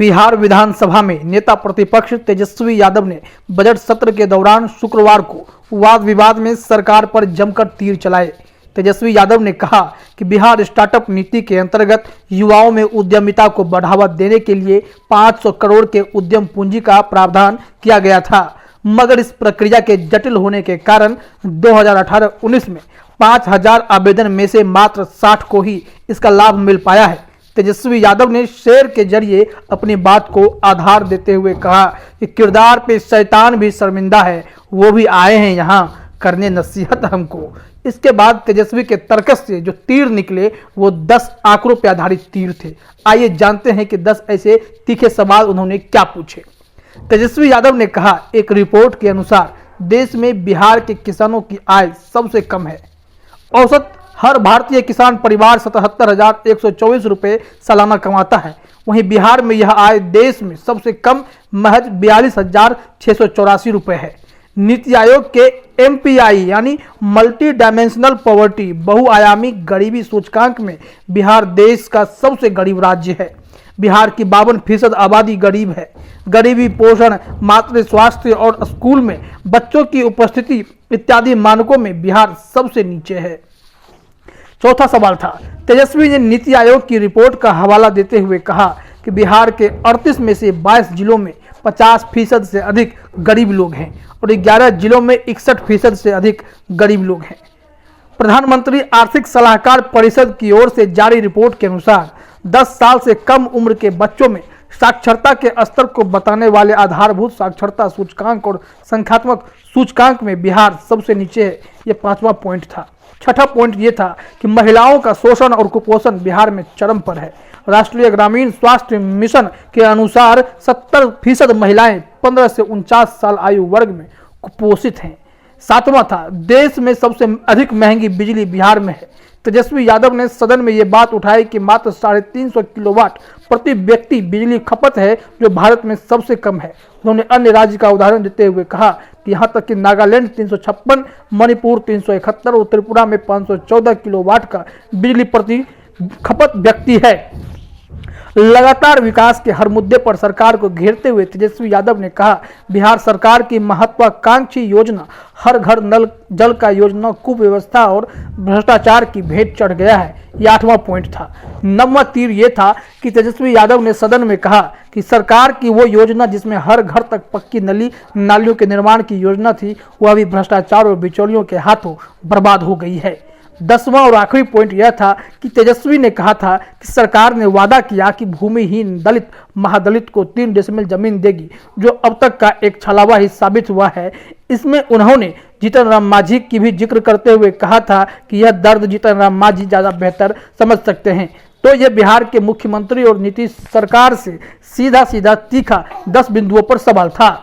बिहार विधानसभा में नेता प्रतिपक्ष तेजस्वी यादव ने बजट सत्र के दौरान शुक्रवार को वाद विवाद में सरकार पर जमकर तीर चलाए। तेजस्वी यादव ने कहा कि बिहार स्टार्टअप नीति के अंतर्गत युवाओं में उद्यमिता को बढ़ावा देने के लिए 500 करोड़ के उद्यम पूंजी का प्रावधान किया गया था, मगर इस प्रक्रिया के जटिल होने के कारण 2018-19 में 5000 आवेदन में से मात्र 60 को ही इसका लाभ मिल पाया है। तेजस्वी यादव ने शेर के जरिए अपनी बात को आधार देते हुए कहा कि किरदार पे शैतान भी शर्मिंदा है, वो भी आए हैं यहाँ करने नसीहत हमको। इसके बाद तेजस्वी के तर्कस से जो तीर निकले वो 10 आंकड़ों पर आधारित तीर थे। आइए जानते हैं कि 10 ऐसे तीखे सवाल उन्होंने क्या पूछे। तेजस्वी यादव ने कहा, एक रिपोर्ट के अनुसार देश में बिहार के किसानों की आय सबसे कम है। औसत हर भारतीय किसान परिवार 77,124 रुपये सालाना कमाता है। वहीं बिहार में यह आय देश में सबसे कम महज 42,684 रुपये है। नीति आयोग के MPI यानी मल्टी डायमेंशनल पॉवर्टी बहुआयामी गरीबी सूचकांक में बिहार देश का सबसे गरीब राज्य है। बिहार की 52% आबादी गरीब है। गरीबी, पोषण, मातृ स्वास्थ्य और स्कूल में बच्चों की उपस्थिति इत्यादि मानकों में बिहार सबसे नीचे है। चौथा सवाल था, तेजस्वी ने नीति आयोग की रिपोर्ट का हवाला देते हुए कहा कि बिहार के 38 में से 22 जिलों में 50% से अधिक गरीब लोग हैं और 11 जिलों में 61% से अधिक गरीब लोग हैं। प्रधानमंत्री आर्थिक सलाहकार परिषद की ओर से जारी रिपोर्ट के अनुसार 10 साल से कम उम्र के बच्चों में साक्षरता के स्तर को बताने वाले आधारभूत साक्षरता सूचकांक और संख्यात्मक सूचकांक में बिहार सबसे नीचे है। यह 5वां पॉइंट था। छठा पॉइंट ये था कि महिलाओं का शोषण और कुपोषण बिहार में चरम पर है। राष्ट्रीय ग्रामीण स्वास्थ्य मिशन के अनुसार 70% महिलाएं 15 से 49 साल आयु वर्ग में कुपोषित हैं। 7वां था, देश में सबसे अधिक महंगी बिजली बिहार में है। तेजस्वी यादव ने सदन में ये बात उठाई कि मात्र 350 किलोवाट प्रति व्यक्ति बिजली खपत है, जो भारत में सबसे कम है। उन्होंने अन्य राज्य का उदाहरण देते हुए कहा कि यहाँ तक कि नागालैंड 356, मणिपुर 371 और त्रिपुरा में 514 किलोवाट का बिजली प्रति खपत व्यक्ति है। लगातार विकास के हर मुद्दे पर सरकार को घेरते हुए तेजस्वी यादव ने कहा, बिहार सरकार की महत्वाकांक्षी योजना हर घर नल जल का योजना कुव्यवस्था और भ्रष्टाचार की भेंट चढ़ गया है। यह 8वां पॉइंट था। 9वां तीर ये था कि तेजस्वी यादव ने सदन में कहा कि सरकार की वो योजना जिसमें हर घर तक पक्की नालियों के निर्माण की योजना थी, वह अभी भ्रष्टाचार और बिचौलियों के हाथों बर्बाद हो गई है। 10वां और आखिरी पॉइंट यह था कि तेजस्वी ने कहा था कि सरकार ने वादा किया कि भूमिहीन दलित महादलित को 3 डेसिमल जमीन देगी, जो अब तक का एक छलावा ही साबित हुआ है। इसमें उन्होंने जीतन राम मांझी की भी जिक्र करते हुए कहा था कि यह दर्द जीतन राम मांझी ज़्यादा बेहतर समझ सकते हैं। तो यह बिहार के मुख्यमंत्री और नीतीश सरकार से सीधा तीखा 10 बिंदुओं पर सवाल था।